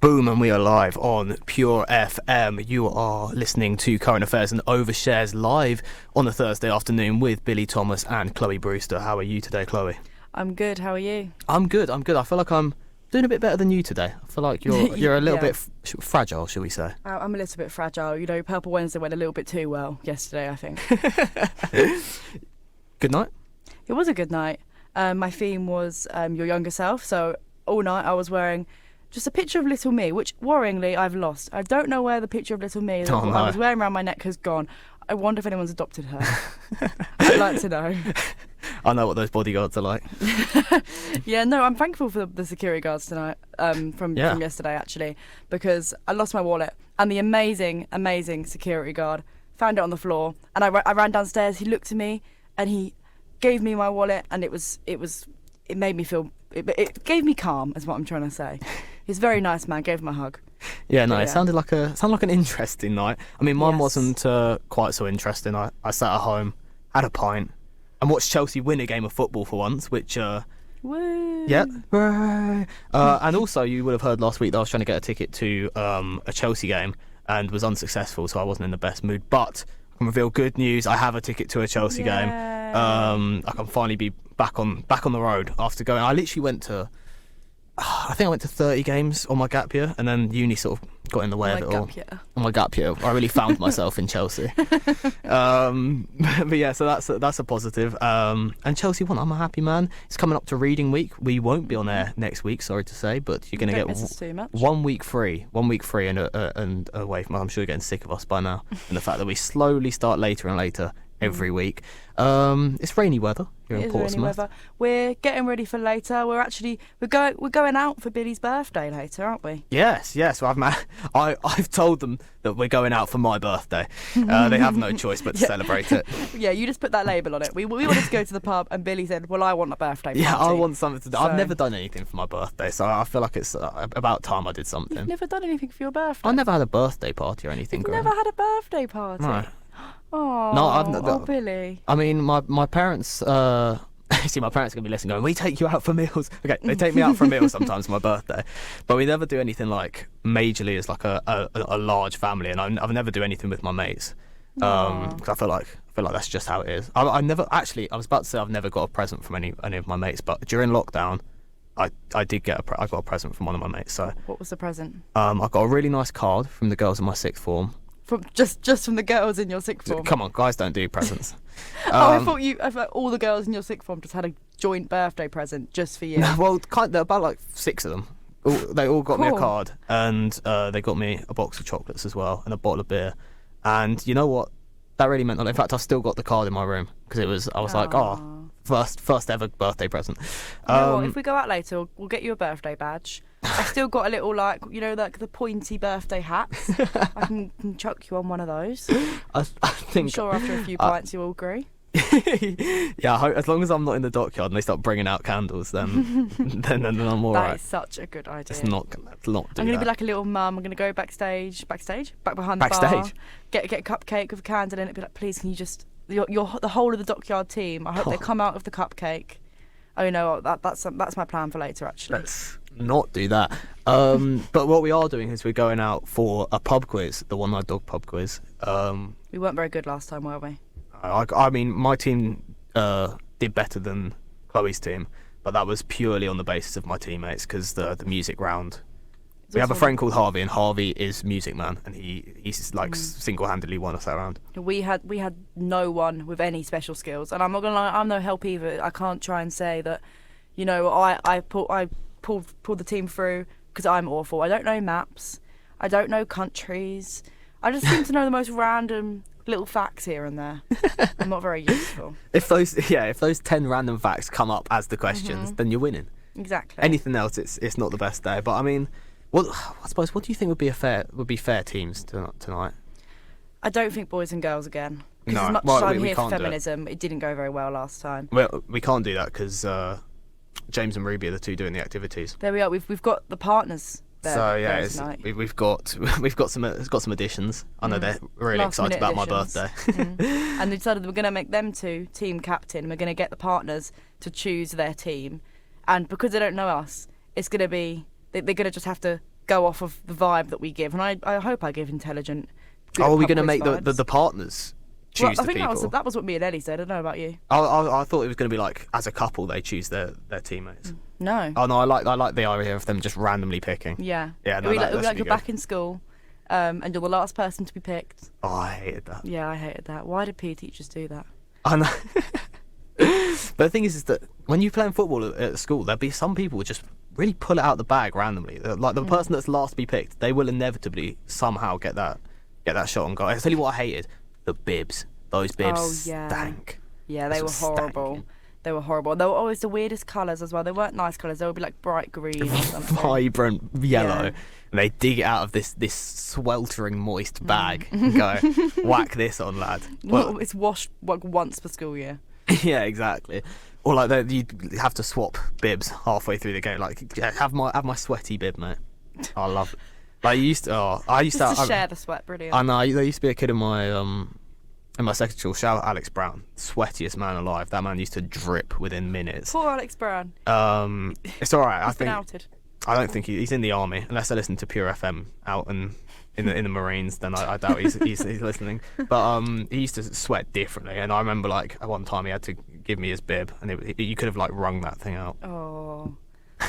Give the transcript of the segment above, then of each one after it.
Boom, and we are live on Pure FM. You are listening to Current Affairs and Overshares live on a Thursday afternoon with Billy Thomas and Chloe Brewster. How are you today, Chloe? I'm good. How are you? I'm good. I feel like I'm doing a bit better than you today. I feel like you're a little bit fragile, shall we say? I'm a little bit fragile. You know, Purple Wednesday went a little bit too well yesterday, I think. Good night? It was a good night. My theme was your younger self, so all night I was wearing just a picture of little me, which worryingly I've lost. I don't know where the picture of little me that I was wearing around my neck has gone. I wonder if anyone's adopted her. I'd like to know. I know what those bodyguards are like. Yeah, no, I'm thankful for the security guards tonight from yesterday, actually, because I lost my wallet, and the amazing security guard found it on the floor, and I ran downstairs. He looked at me and he gave me my wallet, and it made me feel, it gave me calm, is what I'm trying to say. He's a very nice man. Gave him a hug. Yeah, no, it sounded like an interesting night. I mean, mine wasn't quite so interesting. I sat at home, had a pint, and watched Chelsea win a game of football for once, which Woo. yeah. And also, you would have heard last week that I was trying to get a ticket to a Chelsea game and was unsuccessful, so I wasn't in the best mood. But I can reveal good news. I have a ticket to a Chelsea game. I can finally be back on the road after going. I literally went to, I think I went to 30 games on my gap year, and then uni sort of got in the way of it all. On my gap year, I really found myself in Chelsea. But yeah, so that's a positive. And Chelsea won. I'm a happy man. It's coming up to reading week. We won't be on air next week, sorry to say, but you're going to get 1 week free. 1 week free and away from. I'm sure you're getting sick of us by now, and the fact that we slowly start later and later every week. It's rainy weather here in Portsmouth. We're getting ready for later. We're going out for Billy's birthday later, aren't we? Yes. Well, I've told them that we're going out for my birthday. They have no choice but to celebrate it. Yeah, you just put that label on it. We wanted to go to the pub, and Billy said, "Well, I want a birthday party." Yeah, I want something to do. So, I've never done anything for my birthday, so I feel like it's about time I did something. You've never done anything for your birthday? I never had a birthday party or anything. You've never had a birthday party? No. Oh, no, I've Billy. I mean, my parents. See, my parents are going to be listening going, we take you out for meals. Okay, they take me out for a meal sometimes for my birthday. But we never do anything like majorly as like a large family. And I never do anything with my mates. Because I feel like that's just how it is. I never, actually, I was about to say I've never got a present from any of my mates. But during lockdown, I got a present from one of my mates. So what was the present? I got a really nice card from the girls in my sixth form. From just from the girls in your sixth form? Come on, guys don't do presents. I thought all the girls in your sixth form just had a joint birthday present just for you. Well, there are about like 6 of them. They all got me a card, and they got me a box of chocolates as well and a bottle of beer. And you know what? That really meant a lot. In fact, I've still got the card in my room because I was like, first ever birthday present. You know what? If we go out later, we'll get you a birthday badge. I've still got a little, like, you know, like the pointy birthday hats. I can chuck you on one of those. I think. I'm sure after a few pints you'll agree. Yeah, as long as I'm not in the dockyard and they start bringing out candles, then I'm all right. That is such a good idea. Let's not do I'm going to be like a little mum. I'm going to go back behind the bar, get a cupcake with a candle in it. Be like, please, can you just the whole of the dockyard team? I hope they come out of the cupcake. Oh no, that's my plan for later. Actually, let's not do that. But what we are doing is we're going out for a pub quiz, the One Eyed Dog pub quiz. We weren't very good last time, were we? I mean, my team did better than Chloe's team, but that was purely on the basis of my teammates because the music round. We have a friend called Harvey, and Harvey is Music Man, and he's like single-handedly won us that round. We had no one with any special skills, and I'm not gonna lie, I'm no help either. I can't try and say that, you know, I pulled the team through because I'm awful. I don't know maps, I don't know countries. I just seem to know the most random little facts here and there. I'm not very useful. If those 10 random facts come up as the questions, then you're winning. Exactly. Anything else, it's not the best day. But I mean, I suppose, what do you think would be fair teams tonight? I don't think boys and girls again. Because as much as I'm here for feminism, it didn't go very well last time. Well, we can't do that because James and Ruby are the two doing the activities. There we are. We've got the partners. So yeah, we've got some additions. I know they're really excited about my birthday. And they decided that we're going to make them two team captain. We're going to get the partners to choose their team, and because they don't know us, it's going to be they're going to just have to go off of the vibe that we give, and I hope I give intelligent. Good are we going to make vibes. the partners choose I think the people? that was what me and Ellie said. I don't know about you. I thought it was going to be like as a couple they choose their teammates. No. Oh no, I like the idea of them just randomly picking. Yeah. Yeah. No, It'll be that like should be you're good. back in school, and you're the last person to be picked. Oh, I hated that. Yeah, I hated that. Why did PE teachers do that? I know. But the thing is that when you're playing football at school, there'll be some people who just really pull it out the bag randomly. Like the person that's last to be picked, they will inevitably somehow get that shot on goal. I tell you what I hated: the bibs. Those bibs stank. Yeah, they were horrible. Stanking. They were horrible. They were always the weirdest colours as well. They weren't nice colours. They would be like bright green or something. Vibrant yellow. Yeah. And they dig it out of this sweltering moist bag and go, whack this on, lad. Well, it's washed like once per school year. Yeah, exactly. Or like you have to swap bibs halfway through the game. Like, have my sweaty bib, mate. I love it. Like I used to share the sweat. Brilliant. I know. There used to be a kid in my secondary school. Shout out Alex Brown, sweatiest man alive. That man used to drip within minutes. Poor Alex Brown. It's all right. He's been outed. I don't think he's in the army unless I listen to PureFM out and in the Marines. Then I doubt he's listening. But he used to sweat differently, and I remember like at one time he had to give me his bib, and you could have like wrung that thing out. Oh.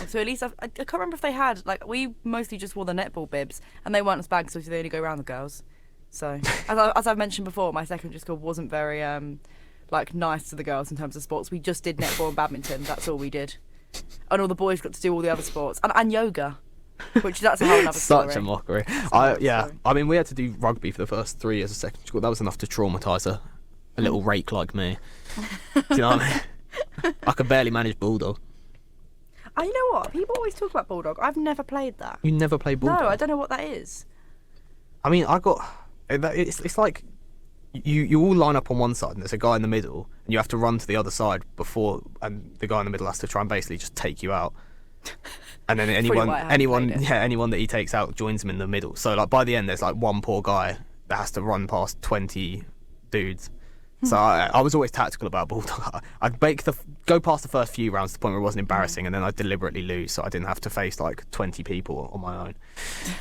So at least I can't remember if they had, like, we mostly just wore the netball bibs, and they weren't as bad because they only go around the girls. So as I've mentioned before, my secondary school wasn't very like nice to the girls in terms of sports. We just did netball and badminton. That's all we did. And all the boys got to do all the other sports and yoga, which that's a whole other story. Such a mockery. I mean, we had to do rugby for the first 3 years of secondary school. That was enough to traumatise a little rake like me. Do you know what I mean? I could barely manage bulldog. You know what? People always talk about bulldog. I've never played that. You never played bulldog? No, I don't know what that is. I mean, it's like you all line up on one side and there's a guy in the middle and you have to run to the other side and the guy in the middle has to try and basically just take you out. And then anyone that he takes out joins him in the middle. So like by the end there's like one poor guy that has to run past 20 dudes. So I was always tactical about bulldog. I'd go past the first few rounds to the point where it wasn't embarrassing, and then I'd deliberately lose so I didn't have to face like 20 people on my own.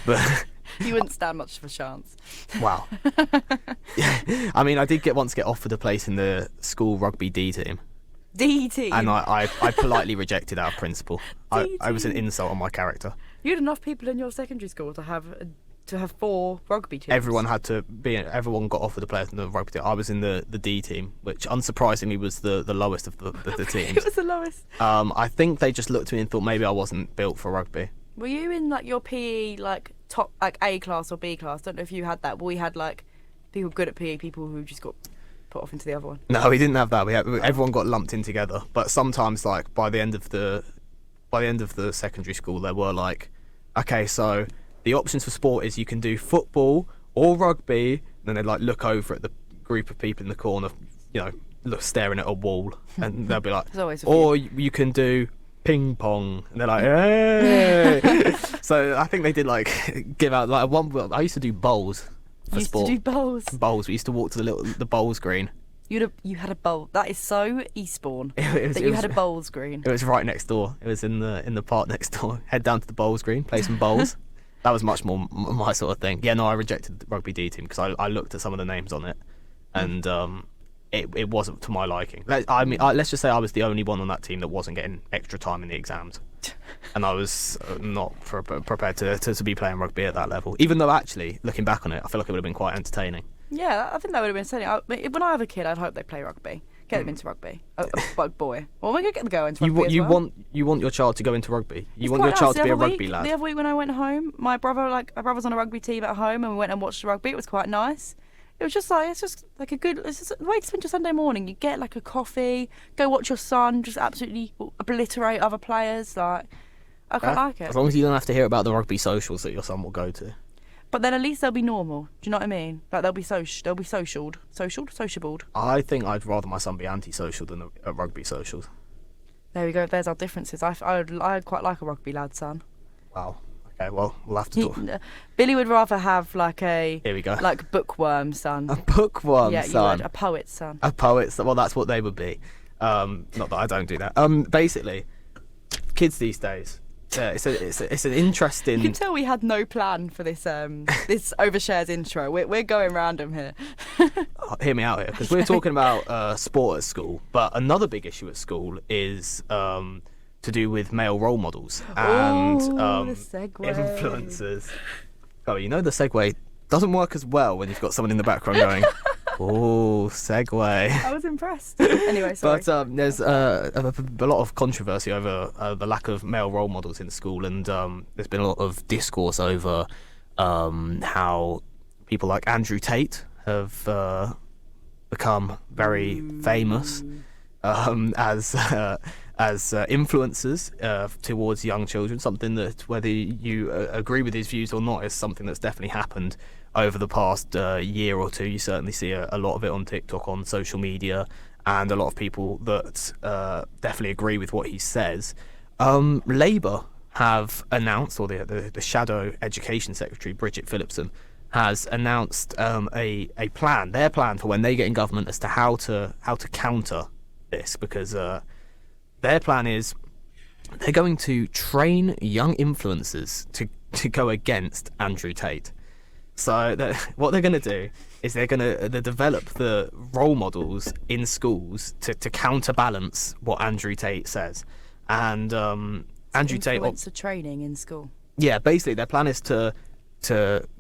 But you wouldn't stand much of a chance. Wow. I mean, I did once get offered a place in the school rugby D team. D team? And I politely rejected out of principle. I was an insult on my character. You had enough people in your secondary school to have 4 rugby teams. Everyone got offered a place in the rugby team. I was in the D team, which unsurprisingly was the lowest of the teams. It was the lowest. I think they just looked at me and thought maybe I wasn't built for rugby. Were you in like your PE like top like A class or B class? Don't know if you had that, but we had like people good at PE, people who just got put off into the other one. No, we didn't have that. Everyone got lumped in together. But sometimes, like by the end of the secondary school, there were like, okay, so the options for sport is you can do football or rugby. And then they'd like look over at the group of people in the corner, staring at a wall, and they'll be like, or you can do ping pong, and they're like, hey. So I think they did like give out like I used to do bowls for sport. You used to do bowls. Bowls. We used to walk to the bowls green. You had a bowl. That is so Eastbourne. You had a bowls green. It was right next door. It was in the park next door. Head down to the bowls green, play some bowls. That was much more my sort of thing. Yeah, no, I rejected the rugby D team because I looked at some of the names on it, and it wasn't to my liking. I mean, let's just say I was the only one on that team that wasn't getting extra time in the exams, and I was not prepared to be playing rugby at that level. Even though, actually, looking back on it, I feel like it would have been quite entertaining. Yeah, I think that would have been entertaining. When I have a kid, I'd hope they play rugby. Get them into rugby. A boy. Well, we're going to get them going into rugby as well. You want your child to go into rugby? You want your child to be a rugby lad? The other week when I went home, my brother's on a rugby team at home, and we went and watched rugby. It was quite nice. It was just like, it's just a way to spend your Sunday morning. You get like a coffee, go watch your son just absolutely obliterate other players. Like, I quite like it. As long as you don't have to hear about the rugby socials that your son will go to. But then at least they'll be normal. Do you know what I mean? Like they'll be sociabled. I think I'd rather my son be antisocial than a rugby socials. There we go. There's our differences. I'd quite like a rugby lad son. Wow. Okay. Well, we'll have to talk. Billy would rather have like a. Here we go. Like bookworm son. A bookworm son. Yeah, you would. A poet son. A poet. Well, that's what they would be. Not that I don't do that. Basically, kids these days it's an interesting. You can tell we had no plan for this this Overshares intro. We're going random here. Hear me out here, because we're talking about sport at school, but another big issue at school is to do with male role models and the segue. influencers. Oh, you know the segue doesn't work as well when you've got someone in the background going, "Oh, segue." I was impressed. Anyway, sorry. But there's a lot of controversy over the lack of male role models in school, and there's been a lot of discourse over how people like Andrew Tate have become very famous as influencers towards young children. Something that, whether you agree with his views or not, is something that's definitely happened over the past year or two. You certainly see a lot of it on TikTok, on social media, and a lot of people that definitely agree with what he says. Labour have announced, or the Shadow Education Secretary, Bridget Phillipson, has announced a plan, their plan for when they get in government, as to how to counter this, because their plan is they're going to train young influencers to go against Andrew Tate. So what they're going to do is they're going to develop the role models in schools to counterbalance what Andrew Tate says. And Andrew Tate... Influencer training in school. Yeah, basically their plan is to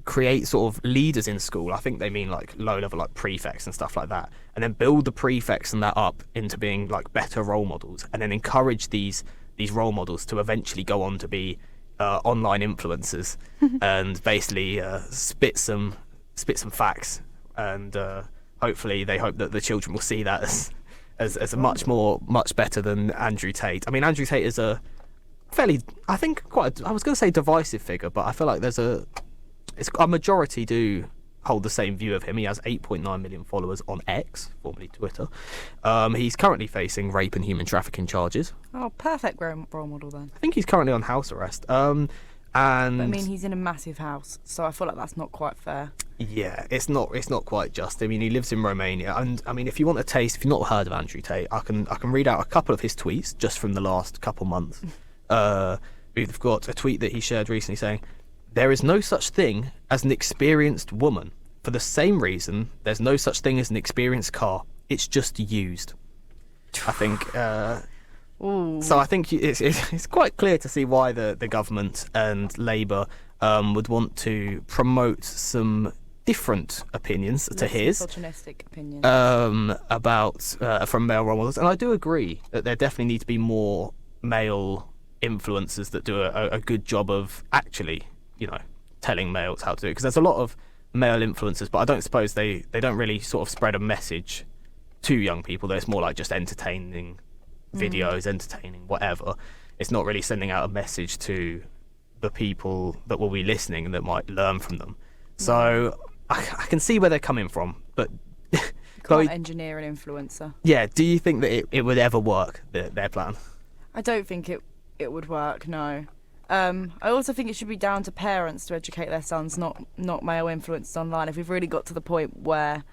create sort of leaders in school. I think they mean like low level, like prefects and stuff like that, and then build the prefects and that up into being like better role models, and then encourage these role models to eventually go on to be online influencers and basically spit some facts, and hopefully they hope that the children will see that as much better than Andrew Tate. I mean, Andrew Tate is a fairly, I think, I was going to say divisive figure, but I feel like a majority do hold the same view of him. He has 8.9 million followers on X, formerly Twitter. He's currently facing rape and human trafficking charges. Oh, perfect role model then. I think he's currently on house arrest. And but, I mean, he's in a massive house, so I feel like that's not quite fair. Yeah, it's not quite just. I mean, he lives in Romania, and I mean, if you want a taste, if you've not heard of Andrew Tate, I can read out a couple of his tweets just from the last couple months. We've got a tweet that he shared recently saying, "There is no such thing as an experienced woman. For the same reason, there's no such thing as an experienced car. It's just used." I think. So I think it's quite clear to see why the government and Labour would want to promote some different opinions to his. Misogynistic opinions. About from male role models, and I do agree that there definitely need to be more male influencers that do a good job of actually, telling males how to do it, because there's a lot of male influencers, but I don't suppose they don't really sort of spread a message to young people. It's more like just entertaining videos, entertaining whatever. It's not really sending out a message to the people that will be listening and that might learn from them. So I can see where they're coming from, but can't engineer an influencer. Yeah, do you think that it would ever work, their plan? I don't think it would work, no. I also think it should be down to parents to educate their sons, not male influencers online. If we've really got to the point where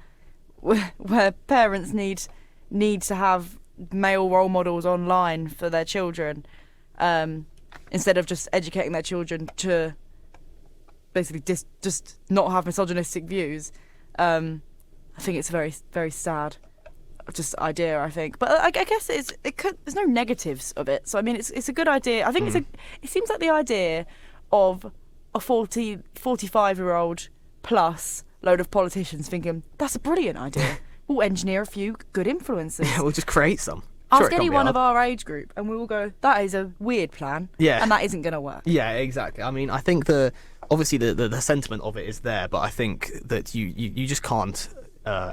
parents need to have male role models online for their children, instead of just educating their children to basically just not have misogynistic views, I think it's a very, very sad just idea, I think. But I guess there's no negatives of it. So I mean, it's a good idea. I think it seems like the idea of a 45-year-old plus load of politicians thinking that's a brilliant idea. We'll engineer a few good influencers. Yeah, we'll just create some. Ask anyone of our age group, and we will go, that is a weird plan. Yeah, and that isn't going to work. Yeah, exactly. I mean, I think obviously the sentiment of it is there, but I think that you just can't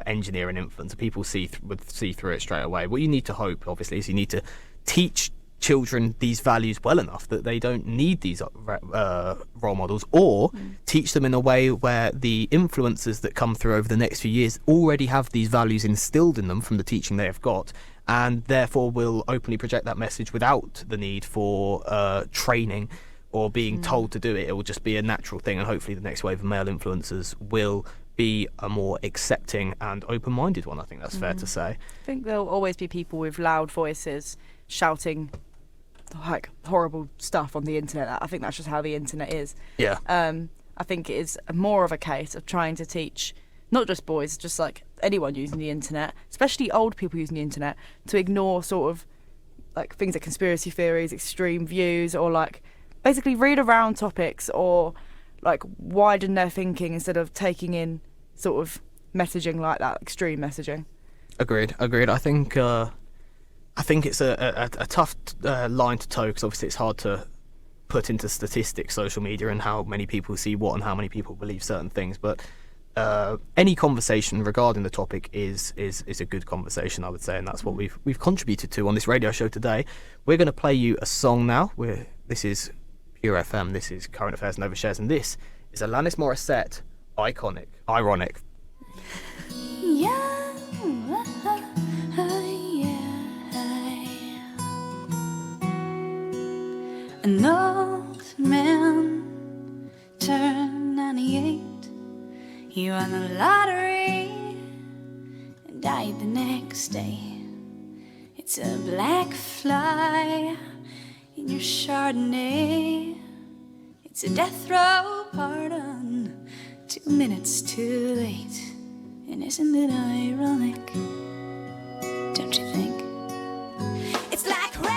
engineer an influencer. People would see through it straight away. What you need to hope, obviously, is you need to teach children these values well enough that they don't need these role models, or teach them in a way where the influencers that come through over the next few years already have these values instilled in them from the teaching they have got, and therefore will openly project that message without the need for training or being told to do it. It will just be a natural thing, and hopefully the next wave of male influencers will be a more accepting and open-minded one. I think that's fair to say. I think there'll always be people with loud voices shouting like horrible stuff on the internet. I think that's just how the internet is. Yeah. I think it is more of a case of trying to teach not just boys, just like anyone using the internet, especially old people using the internet, to ignore sort of like things like conspiracy theories, extreme views, or like basically read around topics or like widen their thinking instead of taking in sort of messaging like that, extreme messaging. Agreed. I think it's a tough line to toe, because obviously it's hard to put into statistics social media and how many people see what and how many people believe certain things. But any conversation regarding the topic is a good conversation, I would say, and that's what we've contributed to on this radio show today. We're going to play you a song now. This is Pure FM. This is Current Affairs and Overshares, and this is Alanis Morissette, Ironic. Yeah. An old man turned 98. He won the lottery and died the next day. It's a black fly in your Chardonnay. It's a death row pardon, 2 minutes too late. And isn't it ironic? Don't you think? It's like rain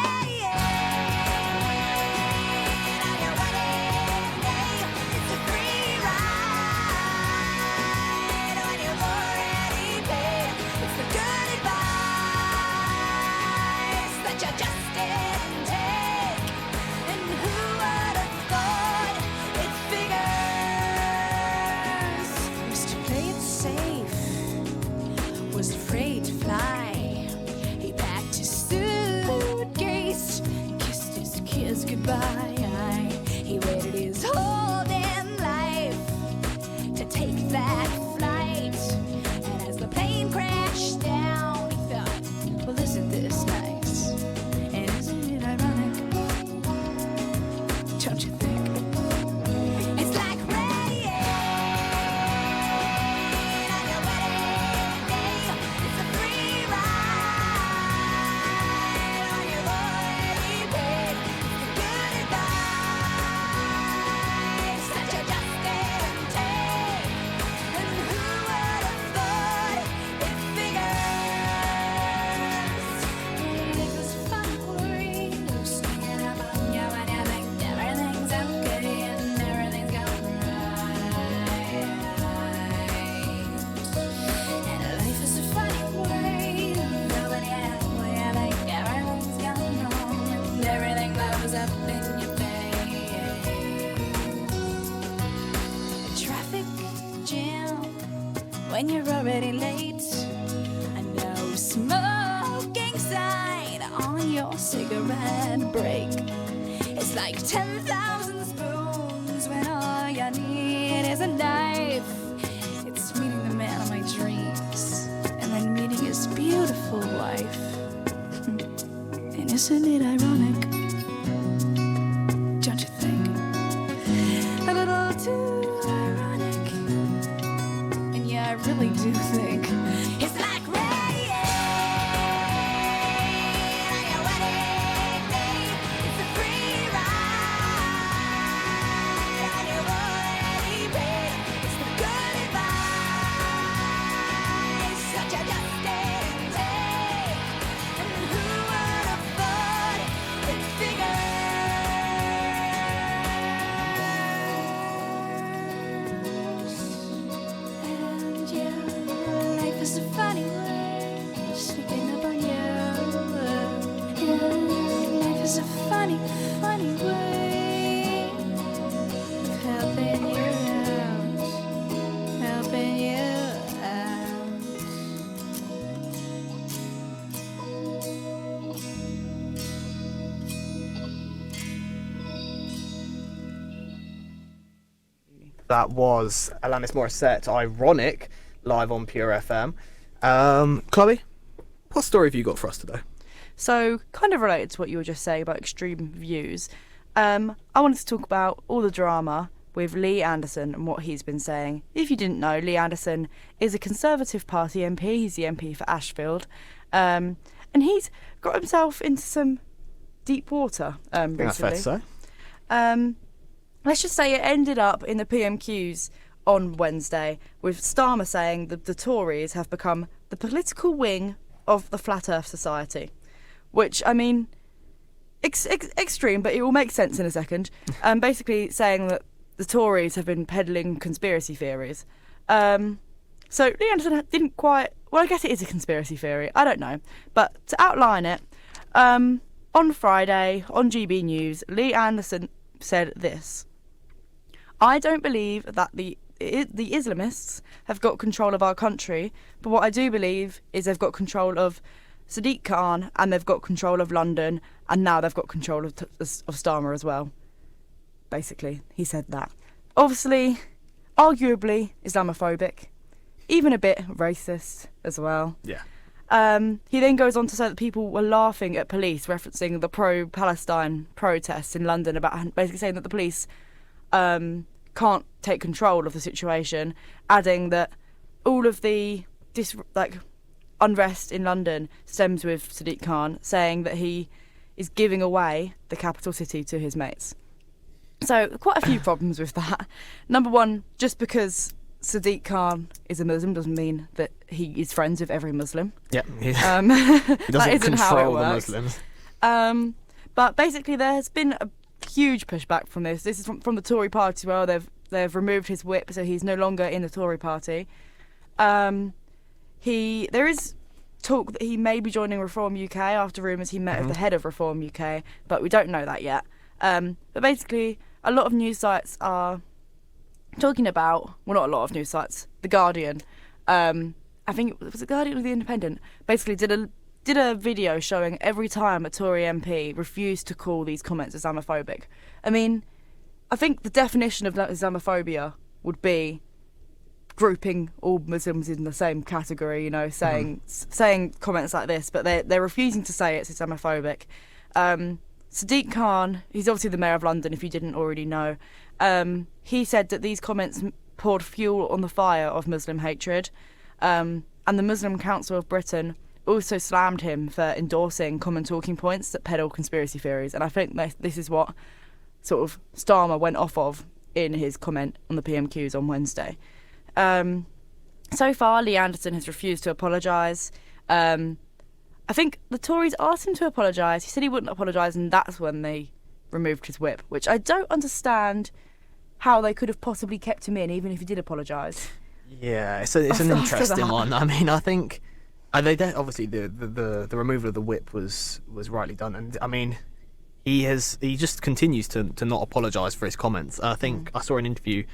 on your wedding day. It's a free ride when you've already paid. It's the good advice that you just didn't take. And who would have thought it figures? Used to play it safe, was afraid to fly. He packed his suitcase, kissed his kids goodbye. He waited his whole damn life to take that flight. And as the plane crashed down, he thought, well, isn't this nice? And isn't it ironic? Don't you think? It's like rain on your wedding day. It's a free ride when you've already paid. It's the good advice that you just didn't take. And who would have thought it figures? It was fun worrying, singing about you when you think everything's okay and everything's going right. And life is a funny way, when you think everything's going wrong and everything blows up in your face. A traffic jam when you're already late. A no smoking sign on your cigarette break. It's like 10,000 spoons when all you need is a knife. It's meeting the man of my dreams and then meeting his beautiful wife. And isn't it ironic? Don't you think? A little too ironic. And yeah, I really do think it's like rain on your wedding day. It's a free ride when you've already paid. It's the good advice that you just didn't take. And who would have thought it figures? And yeah, life is a funny way, sneaking up on you. Yeah, life is a funny, funny way of helping you out, helping you out. That was Alanis Morissette, Ironic, live on Pure FM. Chloe, what story have you got for us today? So, kind of related to what you were just saying about extreme views, I wanted to talk about all the drama with Lee Anderson and what he's been saying. If you didn't know, Lee Anderson is a Conservative Party MP. He's the MP for Ashfield. And he's got himself into some deep water recently. That's fair to say. Let's just say it ended up in the PMQs on Wednesday with Starmer saying that the Tories have become the political wing of the Flat Earth Society, which, I mean, extreme, but it will make sense in a second. Basically saying that the Tories have been peddling conspiracy theories. So Lee Anderson didn't quite... Well, I guess it is a conspiracy theory. I don't know. But to outline it, on Friday, on GB News, Lee Anderson said this: I don't believe that the Islamists have got control of our country, but what I do believe is they've got control of Sadiq Khan, and they've got control of London, and now they've got control of Starmer as well. Basically, he said that. Obviously, arguably Islamophobic, even a bit racist as well. Yeah. He then goes on to say that people were laughing at police, referencing the pro-Palestine protests in London, about basically saying that the police can't take control of the situation, adding that all of the unrest in London stems with Sadiq Khan, saying that he is giving away the capital city to his mates. So quite a few problems with that. Number one, just because Sadiq Khan is a Muslim doesn't mean that he is friends with every Muslim. Yeah, he that doesn't isn't how it control the works. Muslims. But basically there has been a huge pushback from this. This is from the Tory party as well. They've removed his whip, so he's no longer in the Tory party. There is talk that he may be joining Reform UK after rumours he met with the head of Reform UK, but we don't know that yet. But basically, a lot of news sites are talking about, well, not a lot of news sites, The Guardian, I think it was The Guardian or The Independent, basically did a video showing every time a Tory MP refused to call these comments Islamophobic. I mean, I think the definition of Islamophobia would be grouping all Muslims in the same category, you know, saying comments like this, but they're refusing to say it's Islamophobic. Sadiq Khan, he's obviously the Mayor of London, if you didn't already know, he said that these comments poured fuel on the fire of Muslim hatred, and the Muslim Council of Britain also slammed him for endorsing common talking points that peddle conspiracy theories, and I think this is what sort of Starmer went off of in his comment on the PMQs on Wednesday. So far, Lee Anderson has refused to apologise. I think the Tories asked him to apologise. He said he wouldn't apologise, and that's when they removed his whip, which I don't understand how they could have possibly kept him in, even if he did apologise. Yeah, it's an interesting one. I mean, I think obviously the removal of the whip was rightly done, and I mean, he just continues to not apologise for his comments. I think I saw an interview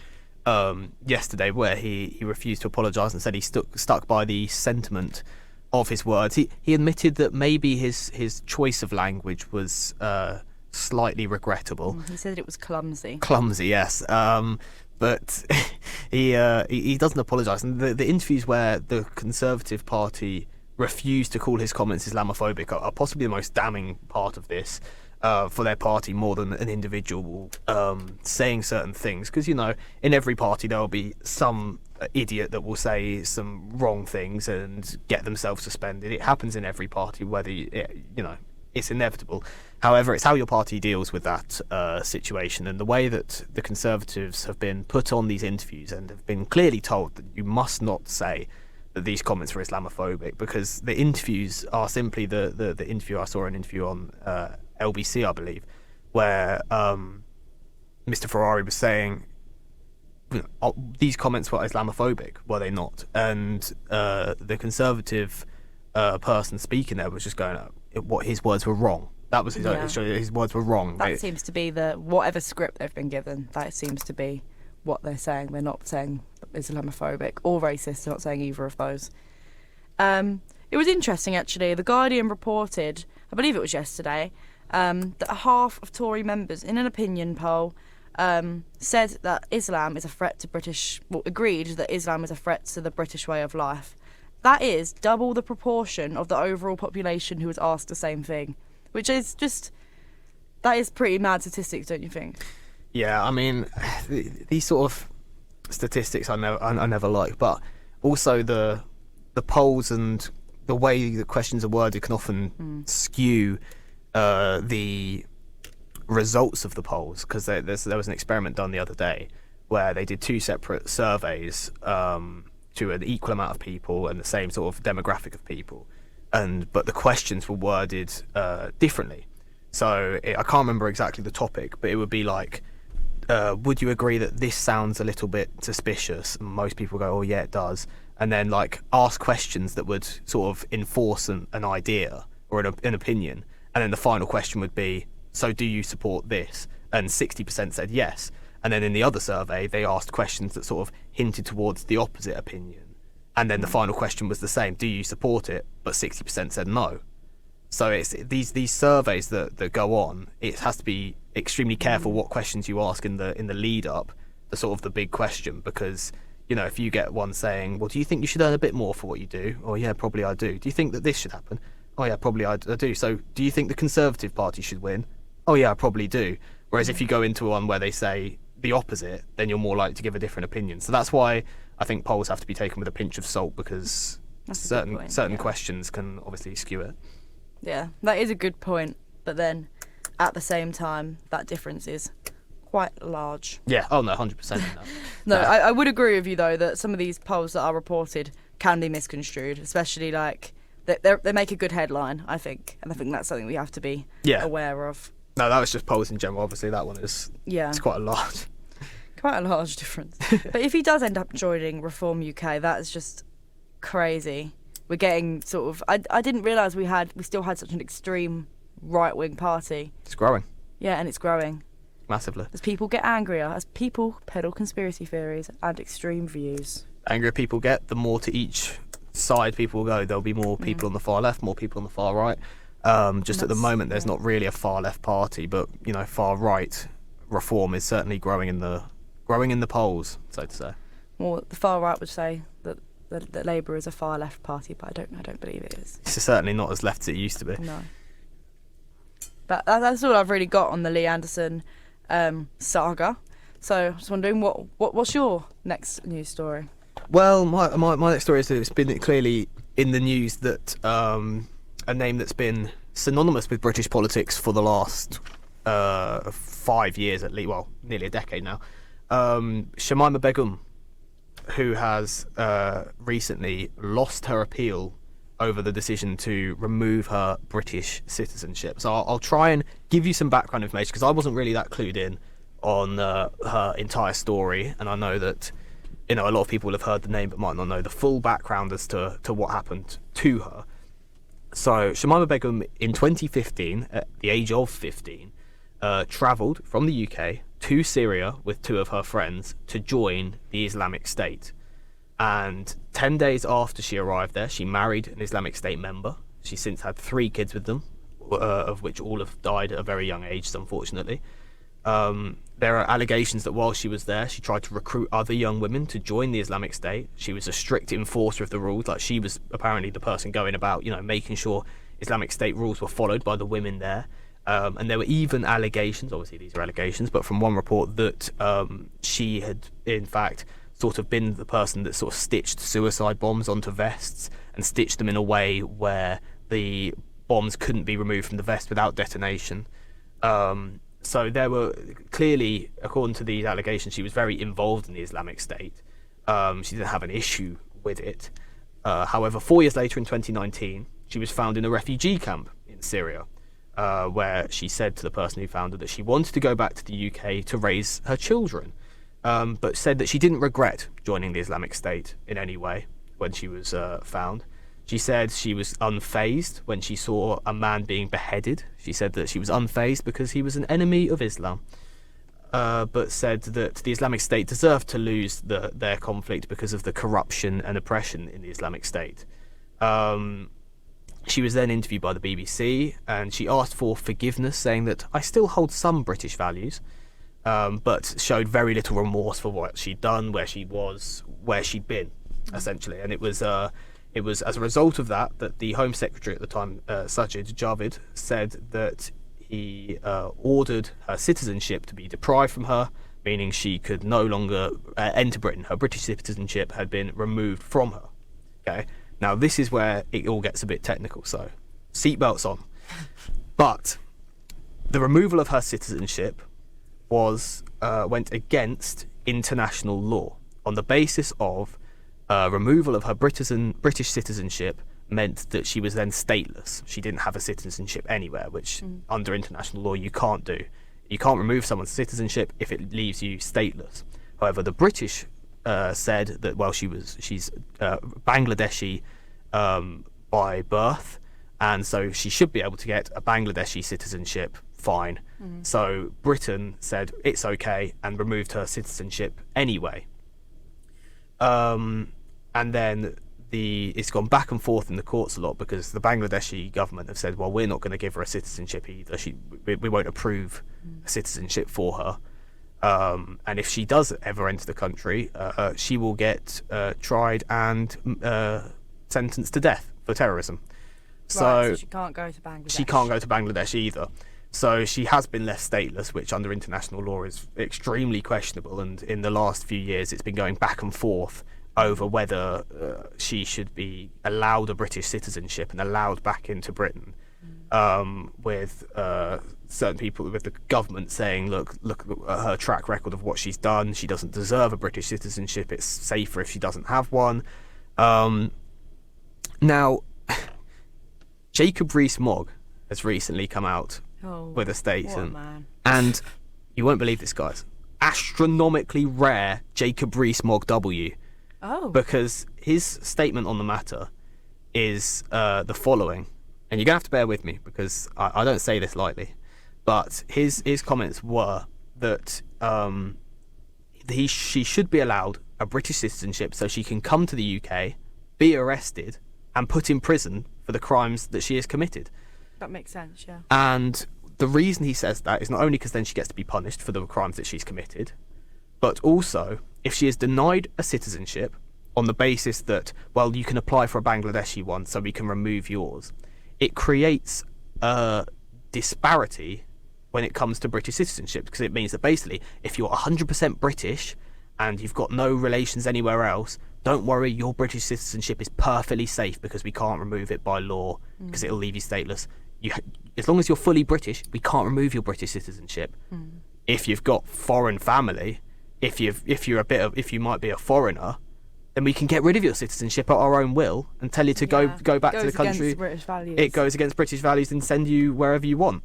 yesterday where he refused to apologise and said he stuck by the sentiment of his words. He admitted that maybe his choice of language was slightly regrettable. He said it was clumsy. Clumsy, yes. But he doesn't apologise. And the interviews where the Conservative Party refused to call his comments Islamophobic are possibly the most damning part of this. For their party, more than an individual saying certain things, because, you know, in every party there will be some idiot that will say some wrong things and get themselves suspended. It happens in every party, whether it's inevitable. However, it's how your party deals with that situation, and the way that the Conservatives have been put on these interviews and have been clearly told that you must not say that these comments were Islamophobic, because the interviews are simply the interview. I saw an interview on LBC, I believe, where Mr. Ferrari was saying, these comments were Islamophobic, were they not? And the Conservative person speaking there was just going, what his words were wrong. That was his words were wrong. That seems to be whatever script they've been given, that seems to be what they're saying. They're not saying Islamophobic or racist. They're not saying either of those. It was interesting, actually. The Guardian reported, I believe it was yesterday, that half of Tory members, in an opinion poll, said that Islam is a threat to agreed that Islam is a threat to the British way of life. That is double the proportion of the overall population who was asked the same thing, which is that is pretty mad statistics, don't you think? Yeah, I mean, these sort of statistics I never like, but also the polls and the way the questions are worded can often skew the results of the polls, because there was an experiment done the other day where they did 2 separate surveys to an equal amount of people and the same sort of demographic of people, but the questions were worded differently. So I can't remember exactly the topic, but it would be like, would you agree that this sounds a little bit suspicious? And most people go, oh yeah, it does. And then like ask questions that would sort of enforce an idea or an opinion. And then the final question would be, so do you support this? And 60% said yes. And then in the other survey, they asked questions that sort of hinted towards the opposite opinion. And then the final question was the same, do you support it? But 60% said no. So it's these surveys that go on, it has to be extremely careful what questions you ask in the lead up to sort of the big question, because if you get one saying, well, do you think you should earn a bit more for what you do? Oh yeah, probably I do. Do you think that this should happen? Oh yeah, probably I do. So do you think the Conservative Party should win? Oh yeah, I probably do. Whereas if you go into one where they say the opposite, then you're more likely to give a different opinion. So that's why I think polls have to be taken with a pinch of salt, because certain questions can obviously skew it. Yeah, that is a good point. But then, at the same time, that difference is quite large. Yeah. Oh no, 100%. No, I would agree with you though that some of these polls that are reported can be misconstrued, especially like they make a good headline, I think, and I think that's something we have to be aware of. No, that was just polls in general. Obviously, that one is it's quite a large difference. But if he does end up joining Reform UK, that is just crazy. We're getting sort of. I didn't realise we still had such an extreme right-wing party. It's growing. Yeah, and it's growing massively. As people get angrier, as people peddle conspiracy theories and extreme views. The angrier people get, the more to each side people will go. There'll be more people on the far left, more people on the far right. Just at the moment, there's not really a far left party, but far right Reform is certainly growing in the polls, so to say. Well, the far right would say that Labour is a far left party, but I don't believe it is. It's certainly not as left as it used to be. No. But that's all I've really got on the Lee Anderson saga. So I was wondering, what's your next news story? Well, my next story is that it's been clearly in the news that a name that's been synonymous with British politics for the last 5 years at least, well, nearly a decade now, Shamima Begum, who has recently lost her appeal over the decision to remove her British citizenship. So I'll try and give you some background information, because I wasn't really that clued in on her entire story, and I know that a lot of people will have heard the name but might not know the full background as to what happened to her. So Shamima Begum in 2015, at the age of 15, travelled from the UK to Syria with 2 of her friends to join the Islamic State. And 10 days after she arrived there, she married an Islamic State member. She's since had 3 kids with them, of which all have died at a very young age, unfortunately. There are allegations that while she was there, she tried to recruit other young women to join the Islamic State. She was a strict enforcer of the rules. Like, she was apparently the person going about, making sure Islamic State rules were followed by the women there. And there were even allegations, obviously these are allegations, but from one report that she had, in fact, sort of been the person that sort of stitched suicide bombs onto vests and stitched them in a way where the bombs couldn't be removed from the vest without detonation. So there were clearly, according to these allegations, she was very involved in the Islamic State. She didn't have an issue with it. However, 4 years later in 2019, she was found in a refugee camp in Syria, where she said to the person who found her that she wanted to go back to the UK to raise her children, but said that she didn't regret joining the Islamic State in any way when she was found. She said she was unfazed when she saw a man being beheaded. She said that she was unfazed because he was an enemy of Islam, but said that the Islamic State deserved to lose their conflict because of the corruption and oppression in the Islamic State. She was then interviewed by the BBC, and she asked for forgiveness, saying that I still hold some British values, but showed very little remorse for what she'd done, where she was, where she'd been, essentially. And it was as a result of that the Home Secretary at the time, Sajid Javid, said that he ordered her citizenship to be deprived from her, meaning she could no longer enter Britain. Her British citizenship had been removed from her. Okay. Now, this is where it all gets a bit technical, so seatbelts on. But the removal of her citizenship went against international law on the basis of removal of her British citizenship meant that she was then stateless. She didn't have a citizenship anywhere, which under international law you can't do. You can't remove someone's citizenship if it leaves you stateless. However, the British said that, well, she's Bangladeshi by birth, and so she should be able to get a Bangladeshi citizenship fine. So Britain said it's okay and removed her citizenship anyway. And then it's gone back and forth in the courts a lot because the Bangladeshi government have said, well, we're not going to give her a citizenship either. We won't approve a citizenship for her. And if she does ever enter the country, she will get tried and sentenced to death for terrorism. So she can't go to Bangladesh. She can't go to Bangladesh either. So she has been left stateless, which under international law is extremely questionable. And in the last few years, it's been going back and forth over whether she should be allowed a British citizenship and allowed back into Britain, with certain people, with the government saying, look at her track record of what she's done. She doesn't deserve a British citizenship. It's safer if she doesn't have one. Now, Jacob Rees-Mogg has recently come out with a statement, and you won't believe this, guys. Astronomically rare Jacob Rees-Mogg W. Because his statement on the matter is the following, and you're gonna have to bear with me because I don't say this lightly, but his comments were that she should be allowed a British citizenship so she can come to the UK, be arrested, and put in prison for the crimes that she has committed. That makes sense, yeah. And the reason he says that is not only because then she gets to be punished for the crimes that she's committed, but also if she is denied a citizenship on the basis that, well, you can apply for a Bangladeshi one so we can remove yours, it creates a disparity when it comes to British citizenship, because it means that basically if you're 100% British and you've got no relations anywhere else, don't worry, your British citizenship is perfectly safe because we can't remove it by law because it'll leave you stateless. As long as you're fully British, we can't remove your British citizenship. If you've got foreign family, if you might be a foreigner, then we can get rid of your citizenship at our own will and tell you to go back to the country. It goes against British values and send you wherever you want.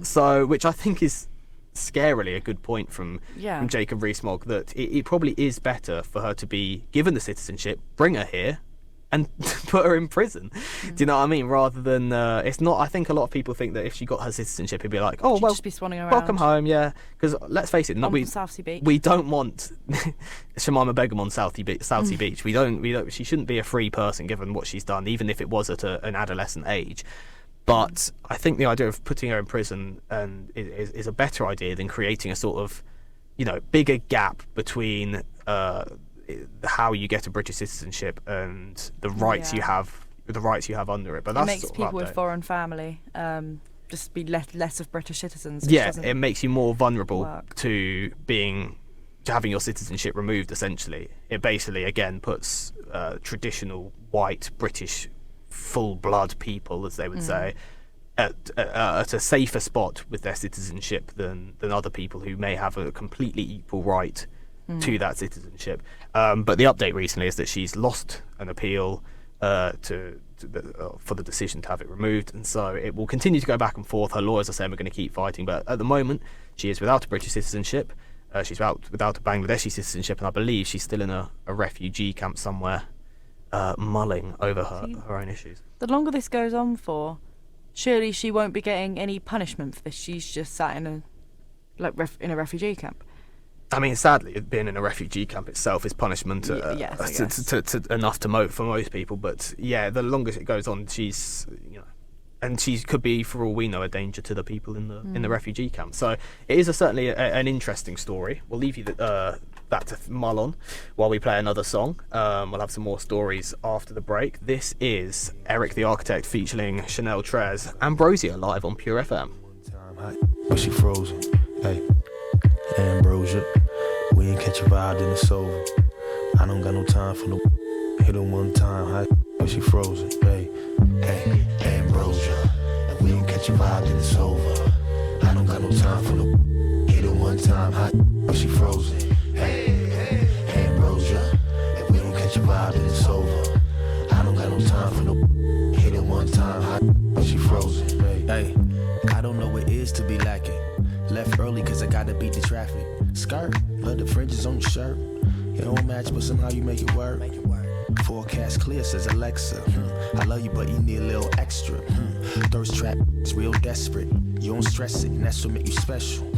So, which I think is scarily a good point from Jacob Rees-Mogg, that it probably is better for her to be given the citizenship, bring her here, and put her in prison. Do you know what I mean? Rather than it's not. I think a lot of people think that if she got her citizenship, it'd be like, oh, well, just be swanning around. Welcome home, yeah. Because let's face it, South Sea Beach. We don't want Shamima Begum on South Sea Beach. We don't. She shouldn't be a free person given what she's done, even if it was at an adolescent age. But I think the idea of putting her in prison is a better idea than creating a sort of, bigger gap between how you get a British citizenship and the rights you have, under it. But that's makes sort of people with foreign family just be less of British citizens. Yeah, it makes you more vulnerable to having your citizenship removed. Essentially, it basically again puts traditional white British full-blood people, as they would say, at a safer spot with their citizenship than other people who may have a completely equal right to that citizenship. But the update recently is that she's lost an appeal for the decision to have it removed, and so it will continue to go back and forth. Her lawyers are saying we're going to keep fighting, but at the moment she is without a British citizenship. She's without a Bangladeshi citizenship, and I believe she's still in a refugee camp somewhere, mulling over her own issues. The longer this goes on for, surely she won't be getting any punishment for this. She's just sat in a refugee camp. I mean, sadly, being in a refugee camp itself is punishment enough for most people. But yeah, the longer it goes on, she's and she could be, for all we know, a danger to the people in the refugee camp. So it is certainly an interesting story. We'll leave you that to mull on while we play another song. We'll have some more stories after the break. This is Eric the Architect featuring Chanel Trez, Ambrosia, live on PureFM. But she frozen, hey, Ambrosia, we ain't catch a vibe, then it's over. I don't got no time for no hit her one time, hey, but she frozen, hey, Ambrosia, we ain't catch a vibe, then it's over. got no time for no. Hit it one time, hot, but she frozen. Hey, Ambrosia. If we don't catch a vibe, then it's over. I don't got no time for no. Hit it one time, hot, but she frozen. Hey, I don't know what it is to be lacking. Left early cause I gotta beat the traffic. Skirt, love the fringes on your shirt. It don't match, but somehow you make it work. Forecast clear, says Alexa. I love you, but you need a little extra. Thirst trap, it's real desperate. You don't stress it, and that's what make you special.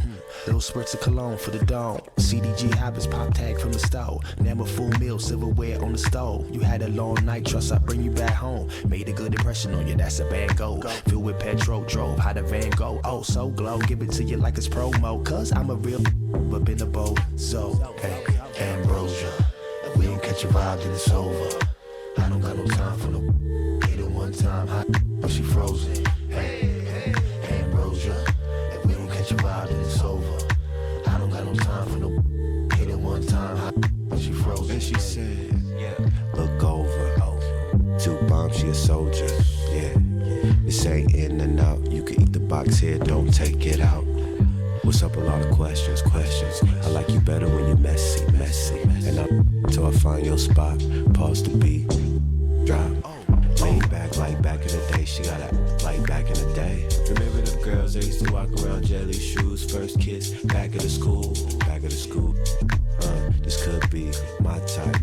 Little spurts of cologne for the dome. CDG habits, pop tag from the stove. Never full meal, silverware on the stove. You had a long night, trust I bring you back home. Made a good impression on you, that's a bad goal. Filled with petrol, drove, how the van go. Oh, so glow, give it to you like it's promo. Cause I'm a real but been a bold so. Hey, Ambrosia. If we don't catch a vibe, then it's over. I don't got no time for no. Hit it one time, hot, but she frozen. Hey, Ambrosia. If we don't catch a vibe, then it's over. I don't got no time for no. Hit it one time, hot, but she frozen. And she said, yeah, look over. 2 bombs, she a soldier. Yeah, this ain't in and out. You can eat the box here, don't take it out. What's up? A lot of questions. I like you better when you're messy. And till I find your spot. Pause the beat. Drop. Lean back like back in the day. She got a like back in the day. Remember them girls that used to walk around jelly shoes. First kiss. Back at the school. This could be my type.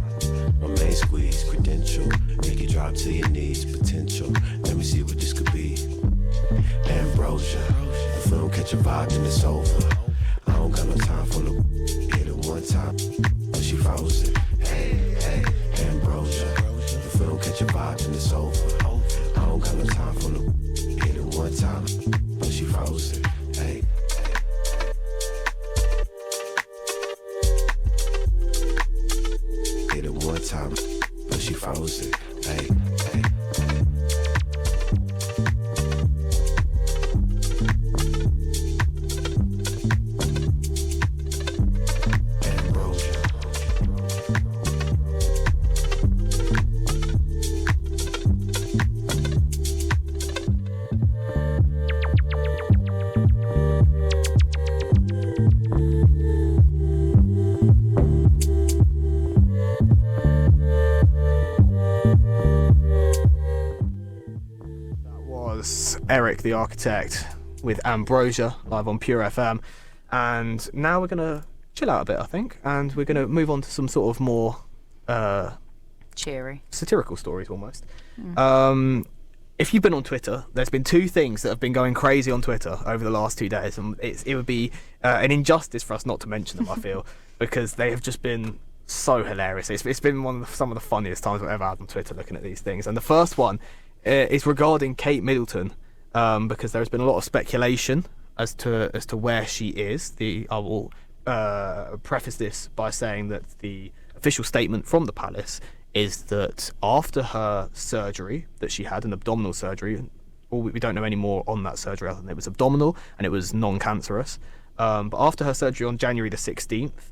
My main squeeze. Credential. Make you drop to your knees. Potential. Let me see what this could be. Ambrosia. If we don't catch a vibe, then it's over. I don't got no time for no. Hit it one time, but she frozen. Hey, Ambrosia. If we don't catch a vibe, then it's over. I don't got no time for no. Hit it one time, but she frozen. Hey. Hit it one time, but she frozen. Hey. Eric the Architect with Ambrosia live on PureFM, and now we're gonna chill out a bit, I think, and we're gonna move on to some sort of more cheery satirical stories almost. If you've been on Twitter, there's been 2 things that have been going crazy on Twitter over the last 2 days, and it would be an injustice for us not to mention them, I feel, because they have just been so hilarious. It's been some of the funniest times I've ever had on Twitter looking at these things. And the first one is regarding Kate Middleton, because there's been a lot of speculation as to where she is. I will preface this by saying that the official statement from the palace is that after her surgery that she had, an abdominal surgery, we don't know any more on that surgery other than it was abdominal and it was non-cancerous, but after her surgery on January the 16th,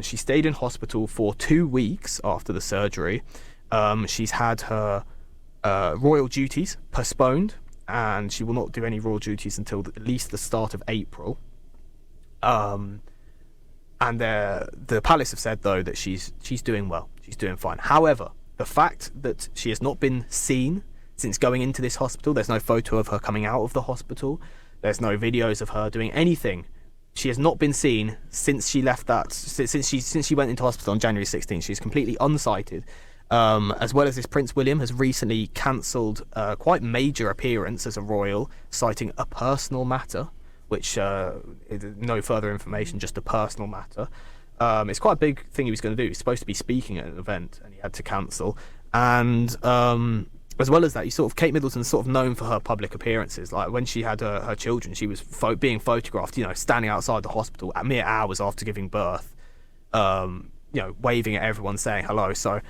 she stayed in hospital for 2 weeks after the surgery. She's had her royal duties postponed, and she will not do any royal duties until at least the start of April. And the palace have said, though, that she's doing well. She's doing fine. However, the fact that she has not been seen since going into this hospital, there's no photo of her coming out of the hospital, there's no videos of her doing anything. She has not been seen since she left that, since she went into hospital on January 16th. She's completely unsighted. As well as this, Prince William has recently cancelled quite major appearance as a royal, citing a personal matter, which no further information, just a personal matter. It's quite a big thing he was going to do. He's supposed to be speaking at an event, and he had to cancel. And as well as that, Kate Middleton's sort of known for her public appearances. Like when she had her children, she was being photographed, standing outside the hospital at mere hours after giving birth, waving at everyone, saying hello. So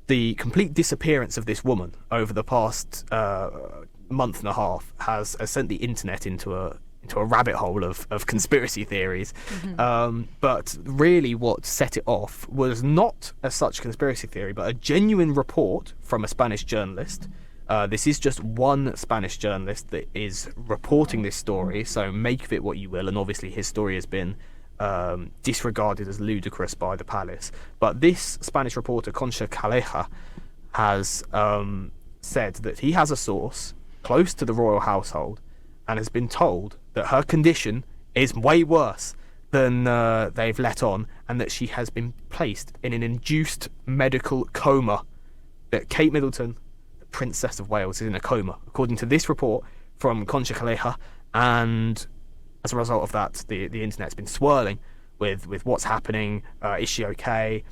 the complete disappearance of this woman over the past month and a half has sent the internet into a rabbit hole of conspiracy theories. Mm-hmm. But really what set it off was not as such conspiracy theory, but a genuine report from a Spanish journalist This is just one Spanish journalist that is reporting this story, so make of it what you will, and obviously his story has been disregarded as ludicrous by the palace. But this Spanish reporter, Concha Calleja, has said that he has a source close to the royal household and has been told that her condition is way worse than they've let on, and that she has been placed in an induced medical coma. That Kate Middleton, the Princess of Wales, is in a coma, according to this report from Concha Calleja. And as a result of that, the internet's been swirling with what's happening. Is she okay?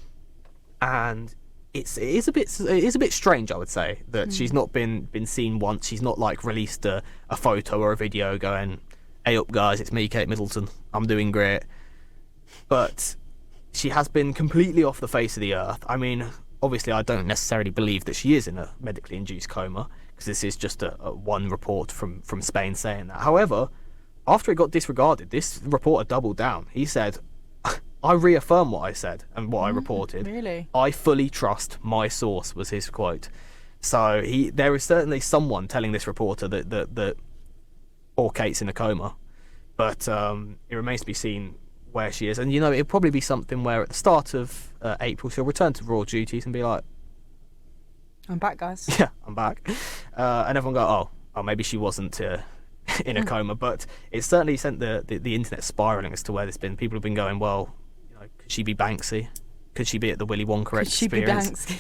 And it is a bit strange, I would say, that she's not been seen once. She's not like released a photo or a video going, "Hey up guys, it's me, Kate Middleton, I'm doing great." But she has been completely off the face of the earth. I mean, obviously I don't necessarily believe that she is in a medically induced coma, because this is just a one report from Spain saying that. However, after it got disregarded, this reporter doubled down. He said, "I reaffirm what I said and what I reported. Really? I fully trust my source," was his quote. So there is certainly someone telling this reporter that poor Kate's in a coma. But it remains to be seen where she is. And, you know, it'll probably be something where at the start of April she'll return to royal duties and be like, "I'm back, guys." "Yeah, I'm back." And everyone go, oh, maybe she wasn't in a coma. But it's certainly sent the internet spiralling as to where this been. People have been going, well, you know, could she be Banksy? Could she be at the Willy Wonka experience? Could she be Banksy?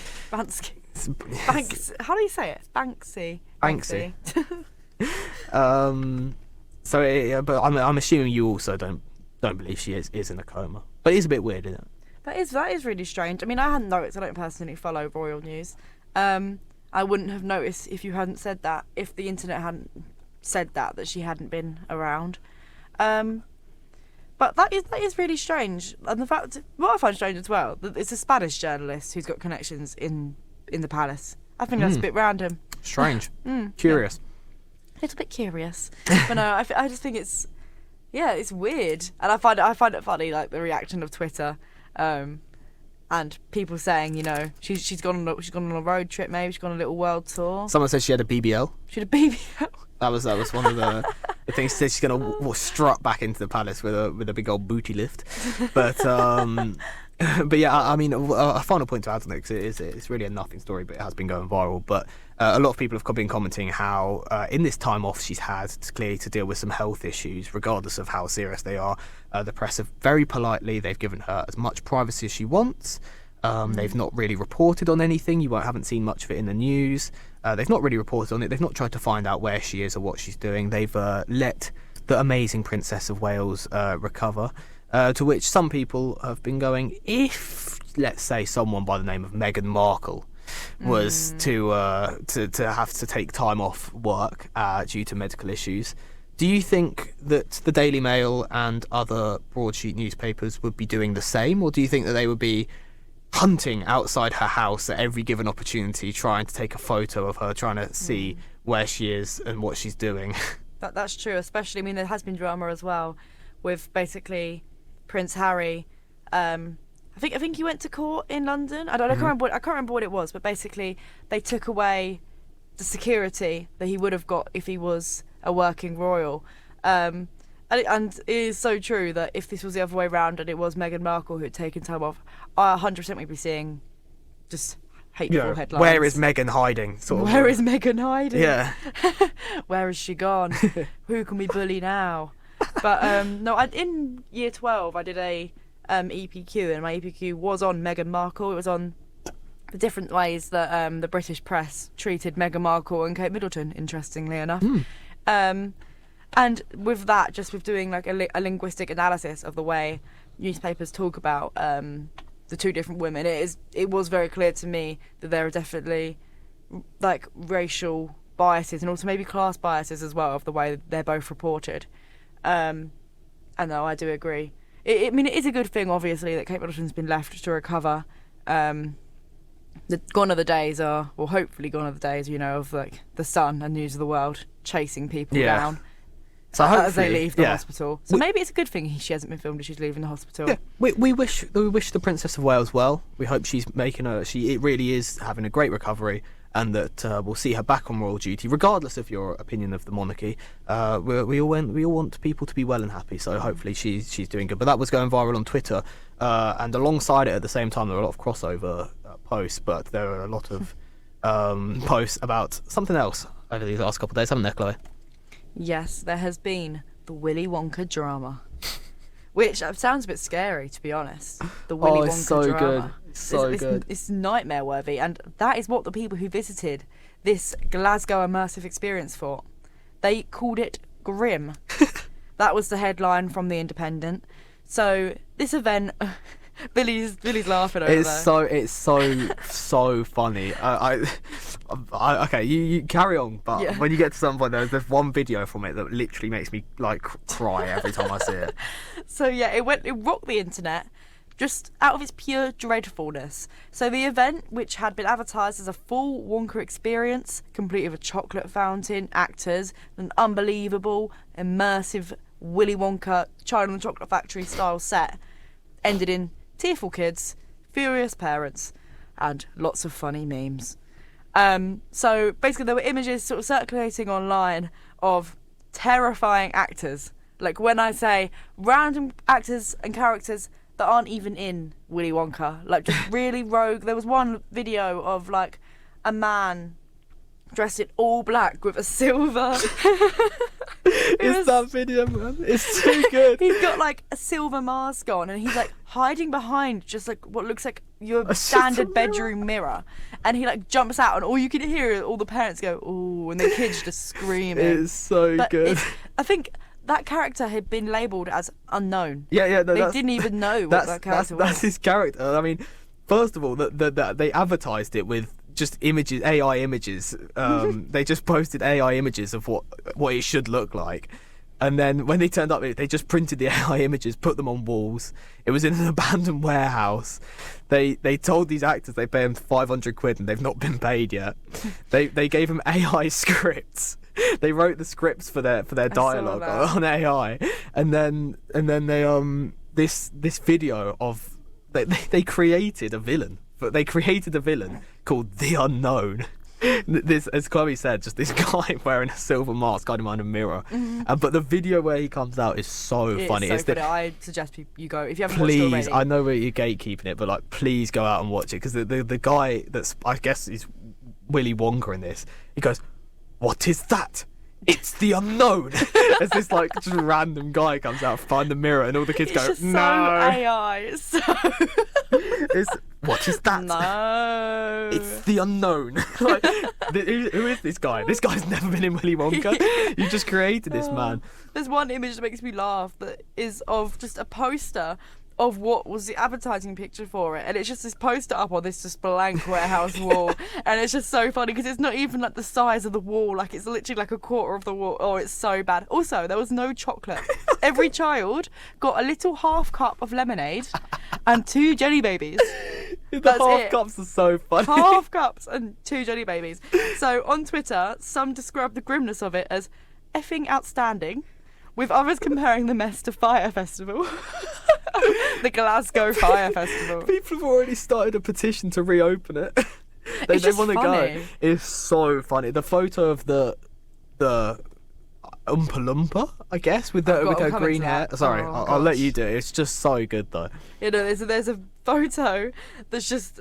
Banks. How do you say it? Banksy. Banksy. But I'm assuming you also don't believe she is in a coma. But it is a bit weird, isn't it? That is really strange. I mean, I hadn't noticed. I don't personally follow royal news. I wouldn't have noticed if you hadn't said that. If the internet hadn't said that she hadn't been around. But that is really strange. And the fact, what I find strange as well, that it's a Spanish journalist who's got connections in the palace. I think that's a bit random. Strange. Curious. A little bit curious. But no, I just think it's weird. And I find it funny, like the reaction of Twitter, and people saying, you know, she's gone on a road trip, maybe she's gone on a little world tour. Someone said she had a BBL. She had a BBL. That was one of the things. She said she's gonna strut back into the palace with a big old booty lift. But but yeah, I mean, a final point to add on it, because it's really a nothing story, but it has been going viral. But a lot of people have been commenting how in this time off she's had clearly to deal with some health issues, regardless of how serious they are. The press have very politely, they've given her as much privacy as she wants. They've not really reported on anything. You haven't seen much of it in the news. They've not really reported on it. They've not tried to find out where she is or what she's doing. They've let the amazing Princess of Wales recover. To which some people have been going, if, let's say, someone by the name of Meghan Markle was to have to take time off work due to medical issues, do you think that the Daily Mail and other broadsheet newspapers would be doing the same, or do you think that they would be hunting outside her house at every given opportunity, trying to take a photo of her, trying to see where she is and what she's doing? That's true, especially, I mean, there has been drama as well with basically Prince Harry. I think he went to court in London. I can't remember what it was, but basically they took away the security that he would have got if he was a working royal. And it is so true that if this was the other way around and it was Meghan Markle who had taken time off, I 100% would be seeing just hateful headlines. Where is Meghan hiding? Where is Meghan hiding? Yeah. Where has she gone? Who can we bully now? But no, in year 12 I did a EPQ, and my EPQ was on Meghan Markle. It was on the different ways that the British press treated Meghan Markle and Kate Middleton, interestingly enough. And with that, just with doing like a linguistic analysis of the way newspapers talk about the two different women, it was very clear to me that there are definitely like racial biases and also maybe class biases as well of the way they're both reported. And no, I do agree. I mean, it is a good thing, obviously, that Kate Middleton's been left to recover. Gone are the days hopefully gone are the days, you know, of like the Sun and News of the World chasing people down. So as they leave the hospital. So maybe it's a good thing she hasn't been filmed as she's leaving the hospital. Yeah, we wish the Princess of Wales well. We hope she's it really is having a great recovery. and that we'll see her back on royal duty, regardless of your opinion of the monarchy. We all want people to be well and happy, so hopefully she's doing good. But that was going viral on Twitter, and alongside it at the same time there were a lot of crossover posts, but there are a lot of posts about something else over these last couple of days, haven't there, Chloe? Yes, there has been the Willy Wonka drama. Which sounds a bit scary, to be honest. The Willy Wonka so drama. Good. It's so good. It's nightmare worthy, and that is what the people who visited this Glasgow immersive experience thought. They called it grim. That was the headline from The Independent. So this event, Billy's laughing over there. It's so funny. Okay, you carry on, but when you get to some point, there's one video from it that literally makes me like cry every time I see it. So yeah, it rocked the internet, just out of its pure dreadfulness. So the event, which had been advertised as a full Wonka experience, complete with a chocolate fountain, actors, an unbelievable, immersive Willy Wonka Charlie and the Chocolate Factory style set, ended in tearful kids, furious parents, and lots of funny memes. So basically there were images sort of circulating online of terrifying actors. Like when I say random actors and characters that aren't even in Willy Wonka, like just really rogue. There was one video of like a man dressed in all black with a silver. That video, man. It's too good. He's got like a silver mask on, and he's like hiding behind just like what looks like your standard bedroom mirror. And he like jumps out, and all you can hear is all the parents go, "Ooh," and the kids just screaming. It's so good. I think that character had been labelled as unknown. Yeah. No, they didn't even know what that character was. That's his character. I mean, first of all, they advertised it with just images, AI images. They just posted AI images of what it should look like. And then when they turned up, they just printed the AI images, put them on walls. It was in an abandoned warehouse. They told these actors they pay them 500 quid and they've not been paid yet. They gave them AI scripts. They wrote the scripts for their dialogue on AI, and then they this video of they created a villain. But they created a villain called The Unknown. This, as Chloe said, just this guy wearing a silver mask hiding behind a mirror. But the video where he comes out is so funny. It's so funny. I suggest you go if you haven't watched it already. I know you're gatekeeping it, but like, please go out and watch it, because the guy that's, I guess, is Willy Wonka in this. He goes, "What is that? It's the unknown." As this like just random guy comes out behind the mirror, and all the kids go, just "No, so AI." It's what is that? No, it's the unknown. Like, who is this guy? This guy's never been in Willy Wonka. You just created this man. There's one image that makes me laugh that is of just a poster of what was the advertising picture for it, and it's just this poster up on this just blank warehouse wall, and it's just so funny because it's not even like the size of the wall, like it's literally like a quarter of the wall. Oh, it's so bad. Also, there was no chocolate. Every child got a little half cup of lemonade and 2 jelly babies. The half cups are so funny. Half cups and 2 jelly babies. So on Twitter, some describe the grimness of it as effing outstanding, with others comparing the mess to Fire Festival. The Glasgow Fire Festival. People have already started a petition to reopen it. They want to go. It's so funny. The photo of the Oompa Loompa, I guess, with her green hair. Sorry, I'll let you do it. It's just so good though. You know, there's a photo that's just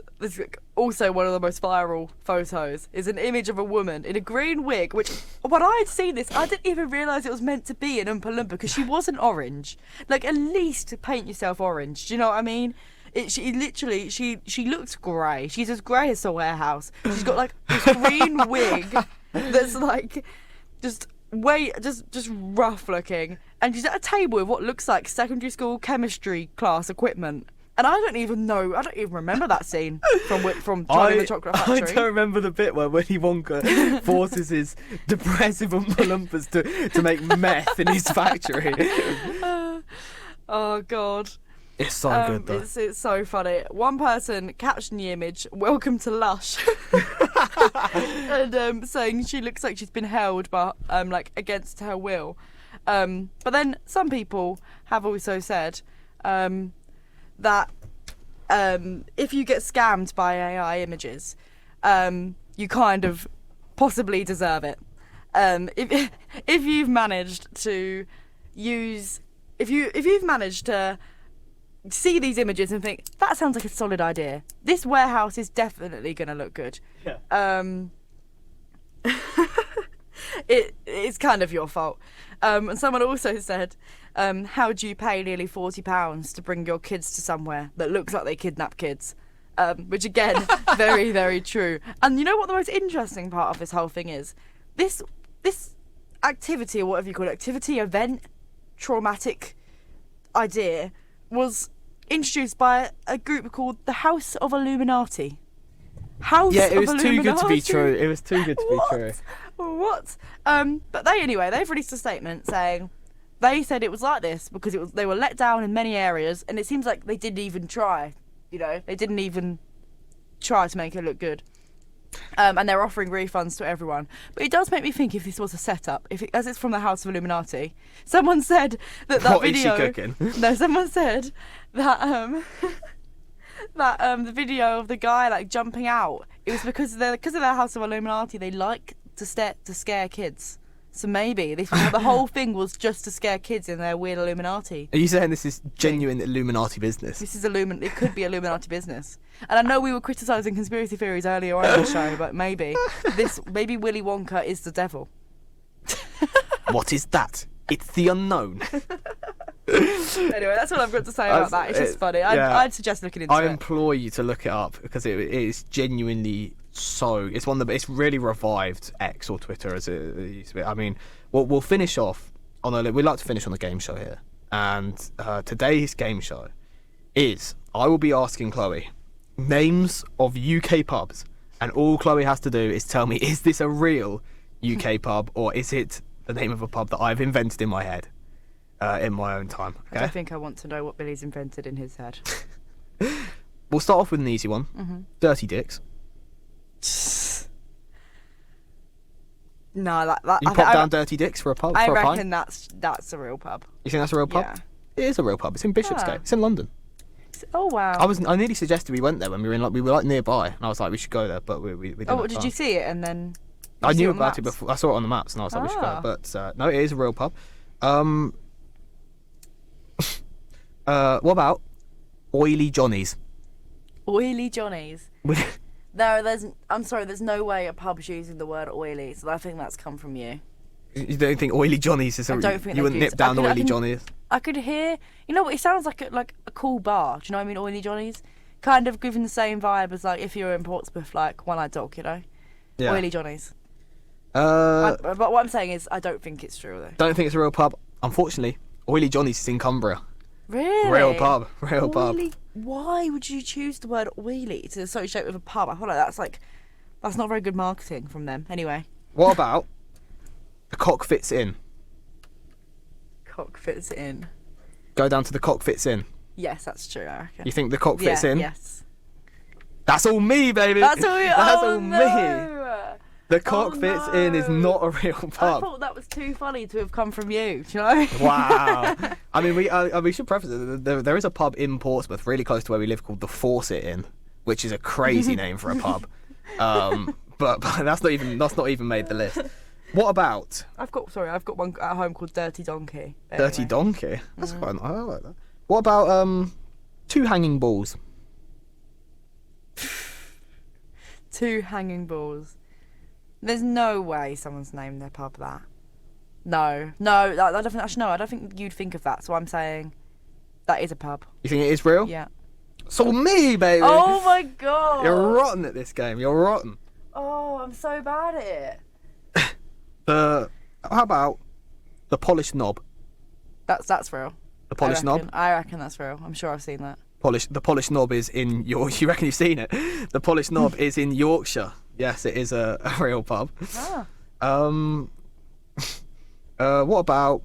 also one of the most viral photos. Is an image of a woman in a green wig, which when I had seen this, I didn't even realise it was meant to be an Oompa Loompa because she wasn't orange. Like, at least paint yourself orange. Do you know what I mean? She looks grey. She's as grey as a warehouse. She's got like this green wig that's like just rough looking, and she's at a table with what looks like secondary school chemistry class equipment. And I don't even remember that scene from Charlie and the Chocolate Factory. I don't remember the bit where Willy Wonka forces his depressive Oompa Loompas to make meth in his factory. Oh God. It's so good though. It's so funny. One person captioned the image, "Welcome to Lush," and saying she looks like she's been held, but like against her will. But then some people have also said that if you get scammed by AI images, you kind of possibly deserve it. If you've managed to if you've managed to see these images and think that sounds like a solid idea, this warehouse is definitely going to look good. Yeah. It's kind of your fault. And someone also said, how do you pay nearly £40 to bring your kids to somewhere that looks like they kidnap kids? Which again, very, very true. And you know what the most interesting part of this whole thing is? This activity, or whatever you call it, event, traumatic idea, was introduced by a group called the House of Illuminati. It was too good to be true. It was too good to be true. What? But they've released a statement saying they said it was like this because they were let down in many areas, and it seems like they didn't even try. They didn't even try to make it look good. And they're offering refunds to everyone. But it does make me think if this was a setup, as it's from the House of Illuminati. Someone said that what video. What is she cooking? No, someone said that the video of the guy jumping out. It was because of the House of Illuminati. They like to scare kids. So maybe the whole thing was just to scare kids in their weird Illuminati. Are you saying this is genuine Illuminati business? This is it could be Illuminati business. And I know we were criticising conspiracy theories earlier on in the show, but maybe Willy Wonka is the devil. What is that? It's the unknown. Anyway, that's all I've got to say about that. It's just funny. I'd suggest looking into it. I implore you to look it up because it is genuinely so. It's really revived X or Twitter as it used to be. I mean, we'll finish off we like to finish on a game show here, and today's game show is I will be asking Chloe names of UK pubs, and all Chloe has to do is tell me, is this a real UK pub or is it the name of a pub that I've invented in my head in my own time? Okay? I don't think I want to know what Billy's invented in his head. We'll start off with an easy one. Mm-hmm. Dirty Dicks. No, that You pop down Dirty Dicks for a pub? I for a reckon pint? that's a real pub. You think that's a real pub? Yeah. It is a real pub. It's in Bishopsgate. It's in London. Oh wow! I nearly suggested we went there when we were nearby, and I was like, we should go there, but we didn't. Oh, did you see it and then? I knew about it before. I saw it on the maps, and I was like, we should go. But no, it is a real pub. What about Oily Johnny's? Oily Johnny's. I'm sorry. There's no way a pub's using the word oily, so I think that's come from you. You don't think Oily Johnny's is? I don't think you wouldn't nip down Oily Johnny's. I could hear. You know what? It sounds like a cool bar. Do you know what I mean? Oily Johnny's, kind of giving the same vibe as if you're in Portsmouth, One-Eyed Dog. Yeah. Oily Johnny's. But what I'm saying is, I don't think it's true though. Don't think it's a real pub. Unfortunately, Oily Johnny's is in Cumbria. Really? Real pub. Why would you choose the word oily to associate with a pub? I feel like that's not very good marketing from them. Anyway. What about the Cock Fits Inn? Cock Fits Inn. Go down to the Cock Fits Inn. Yes, that's true, I reckon. You think the Cock Fits Inn? Yes. That's all me, baby. That's all me. The Cock Oh, Fits no. Inn is not a real pub. I thought that was too funny to have come from you. Do you know? Wow. I mean, we should preface it. There is a pub in Portsmouth, really close to where we live, called the Fawcett Inn, which is a crazy name for a pub. But that's not even made the list. What about? I've got one at home called Dirty Donkey. Dirty Donkey. That's quite nice. I like that. What about Two Hanging Balls? Two Hanging Balls. There's no way someone's named their pub that. No, I don't think you'd think of that. So I'm saying that is a pub. You think it is real? Yeah. So me, baby. Oh my god. You're rotten at this game. You're rotten. Oh, I'm so bad at it. How about the Polished Knob? That's real. The Polished Knob? I reckon that's real. I'm sure I've seen that. The Polished Knob is in You reckon you've seen it? The Polished Knob is in Yorkshire. Yes, it is a real pub. Ah. What about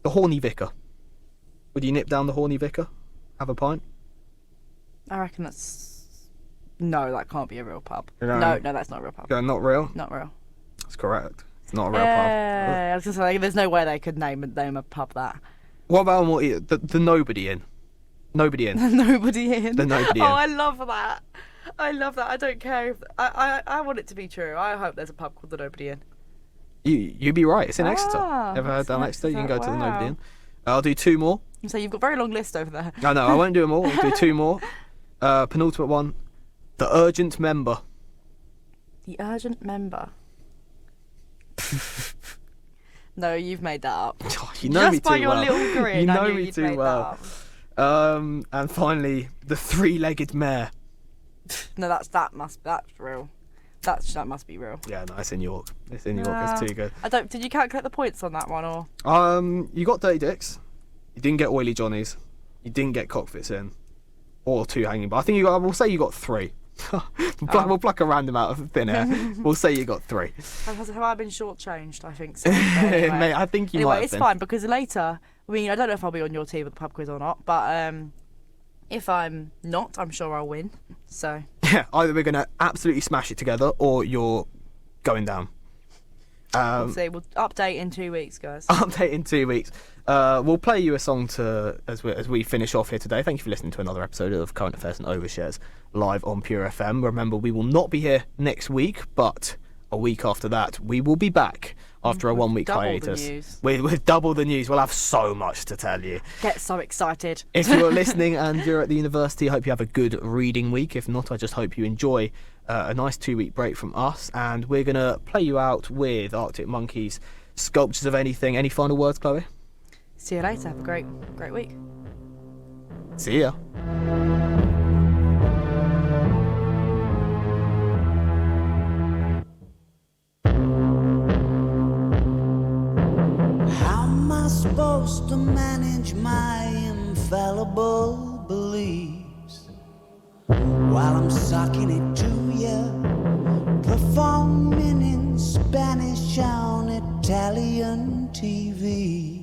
the Horny Vicar? Would you nip down the Horny Vicar? Have a pint? I reckon no, that can't be a real pub. No. No, that's not a real pub. Not real? Not real. That's correct. It's not a real pub. I was just saying, there's no way they could name a pub that. What about the Nobody Inn? Nobody Inn. Nobody in. The Nobody Oh, Inn. I love that. I love that. I don't care. I want it to be true. I hope there's a pub called the Nobody Inn. You'd be right. It's in Exeter. Ever heard down Exeter? You can go to the Nobody Inn. I'll do 2 more. So you've got a very long list over there. No, I won't do them all. I'll do 2 more. Penultimate one. The Urgent Member. The Urgent Member. No, you've made that up. Oh, you know Just by your little grin, you know I knew me you'd too made well. that up. And finally, the 3-legged mare. No, that's real. That must be real. Yeah, no, it's in York. It's in York. It's too good. Did you calculate the points on that one or? You got Dirty Dicks. You didn't get Oily Johnnies. You didn't get Cockfits in, or 2 hanging. But I think we'll say you got 3. We'll pluck a random out of thin air. We'll say you got 3. Have I been shortchanged? I think so. Anyway. Mate, I think you anyway, might have it's been. fine because later. I mean, I don't know if I'll be on your team with the pub quiz or not, but if I'm not, I'm sure I'll win. So. Yeah, either we're gonna absolutely smash it together, or you're going down. We'll see. We'll update in 2 weeks, guys. Update in 2 weeks. We'll play you a song as we finish off here today. Thank you for listening to another episode of Current Affairs and Overshares live on PureFM. Remember, we will not be here next week, but a week after that, we will be back after a 1 week hiatus. With double the news. We'll have so much to tell you. Get so excited. If you're listening and you're at the university, I hope you have a good reading week. If not, I just hope you enjoy a nice 2-week break from us. And we're going to play you out with Arctic Monkeys, Sculptures of Anything. Any final words, Chloe? See you later. Have a great week. See ya. How am I supposed to manage my infallible beliefs while I'm sucking it to you, performing in Spanish on Italian TV?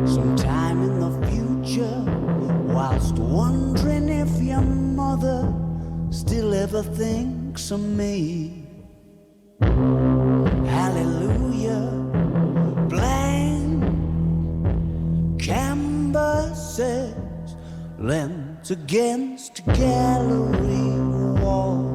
Sometime in the future, whilst wondering if your mother still ever thinks of me. Hallelujah, blank canvases lent against gallery wall.